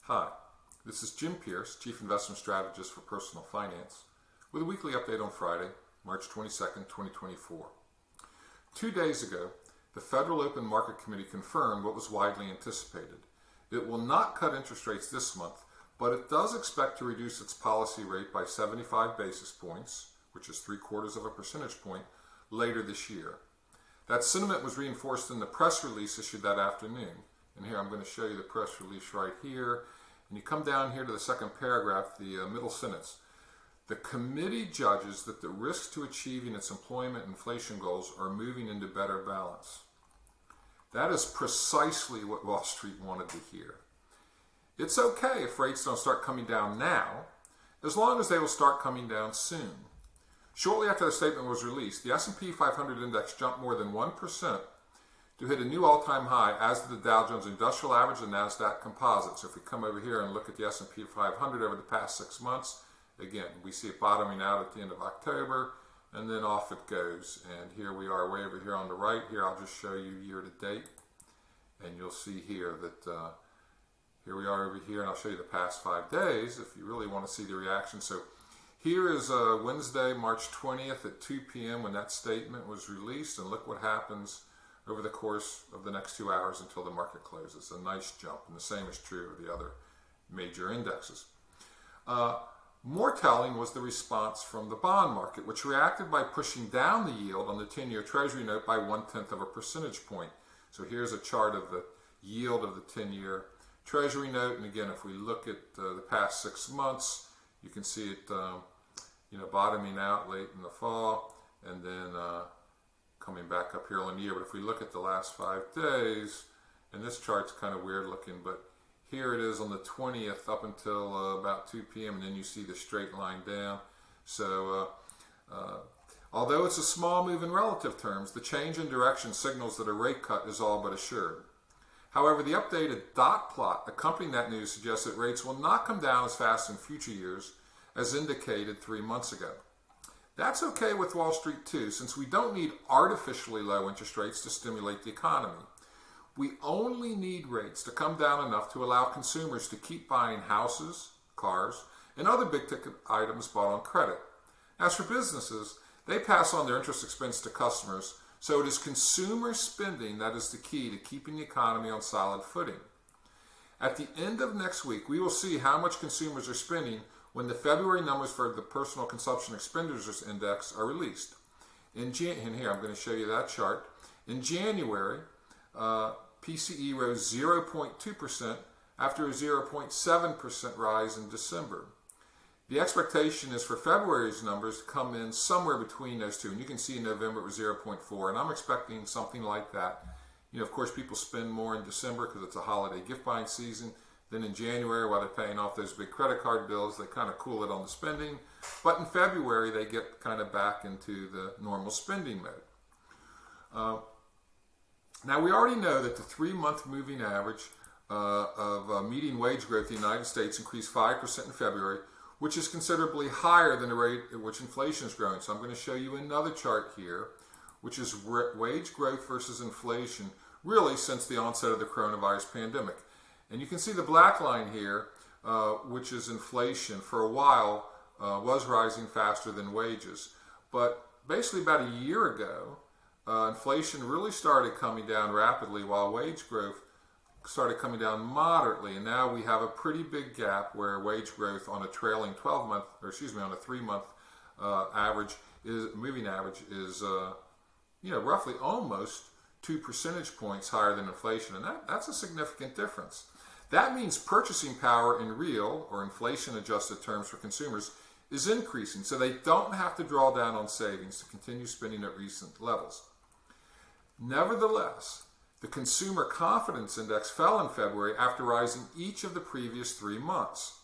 Hi, this is Jim Pearce, Chief Investment Strategist for Personal Finance, with a weekly update on Friday, March 22nd, 2024. 2 days ago, the Federal Open Market Committee confirmed what was widely anticipated. It will not cut interest rates this month, but it does expect to reduce its policy rate by 75 basis points, which is 3/4 of a percentage point, later this year. That sentiment was reinforced in the press release issued that afternoon. And here I'm going to show you the press release right here. And you come down here to the second paragraph, the middle sentence. The committee judges that the risks to achieving its employment and inflation goals are moving into better balance. That is precisely what Wall Street wanted to hear. It's okay if rates don't start coming down now, as long as they will start coming down soon. Shortly after the statement was released, the S&P 500 index jumped more than 1% to hit a new all-time high, as did the Dow Jones Industrial Average and NASDAQ Composite. So if we come over here and look at the S&P 500 over the past 6 months, again, we see it bottoming out at the end of October, and then off it goes. And here we are way over here on the right. Here, I'll just show you year to date. And you'll see here that here we are over here, and I'll show you the past 5 days if you really want to see the reaction. So here is Wednesday, March 20th at 2 p.m. when that statement was released, and look what happens over the course of the next 2 hours until the market closes. A nice jump, and the same is true of the other major indexes. More telling was the response from the bond market, which reacted by pushing down the yield on the 10-year Treasury note by 1/10 of a percentage point. So here's a chart of the yield of the 10-year Treasury note, and again, if we look at the past 6 months, you can see it bottoming out late in the fall, and then coming back up here on the year. But if we look at the last 5 days, and this chart's kind of weird looking, but here it is on the 20th up until about 2 p.m. and then you see the straight line down. So although it's a small move in relative terms, the change in direction signals that a rate cut is all but assured. However, the updated dot plot accompanying that news suggests that rates will not come down as fast in future years as indicated 3 months ago. That's okay with Wall Street too, since we don't need artificially low interest rates to stimulate the economy. We only need rates to come down enough to allow consumers to keep buying houses, cars, and other big ticket items bought on credit. As for businesses, they pass on their interest expense to customers, so it is consumer spending that is the key to keeping the economy on solid footing. At the end of next week, we will see how much consumers are spending when the February numbers for the Personal Consumption Expenditures Index are released. And here, I'm going to show you that chart. In January, PCE rose 0.2% after a 0.7% rise in December. The expectation is for February's numbers to come in somewhere between those two. And you can see in November it was 0.4, and I'm expecting something like that. Of course, people spend more in December because it's a holiday gift buying season. Then in January, while they're paying off those big credit card bills, they kind of cool it on the spending. But in February, they get kind of back into the normal spending mode. Now, we already know that the 3-month moving average of median wage growth in the United States increased 5% in February, which is considerably higher than the rate at which inflation is growing. So I'm going to show you another chart here, which is wage growth versus inflation, really since the onset of the coronavirus pandemic. And you can see the black line here, which is inflation, for a while was rising faster than wages. But basically about a year ago, inflation really started coming down rapidly while wage growth started coming down moderately. And now we have a pretty big gap where wage growth on a trailing 12-month, on a 3-month moving average is roughly almost 2 percentage points higher than inflation. And that's a significant difference. That means purchasing power in real or inflation-adjusted terms for consumers is increasing, so they don't have to draw down on savings to continue spending at recent levels. Nevertheless, the Consumer Confidence Index fell in February after rising each of the previous 3 months.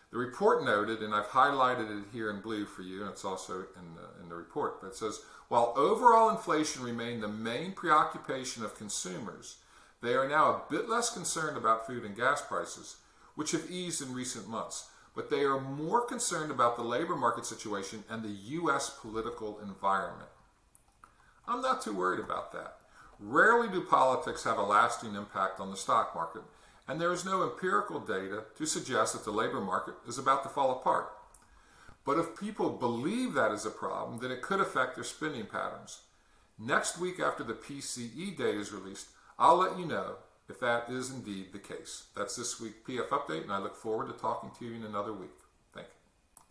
The report noted, and I've highlighted it here in blue for you, and it's also in the report, but it says, while overall inflation remained the main preoccupation of consumers, they are now a bit less concerned about food and gas prices, which have eased in recent months, but they are more concerned about the labor market situation and the U.S. political environment. I'm not too worried about that. Rarely do politics have a lasting impact on the stock market, and there is no empirical data to suggest that the labor market is about to fall apart. But if people believe that is a problem, then it could affect their spending patterns. Next week after the PCE data is released, I'll let you know if that is indeed the case. That's this week's PF Update, and I look forward to talking to you in another week.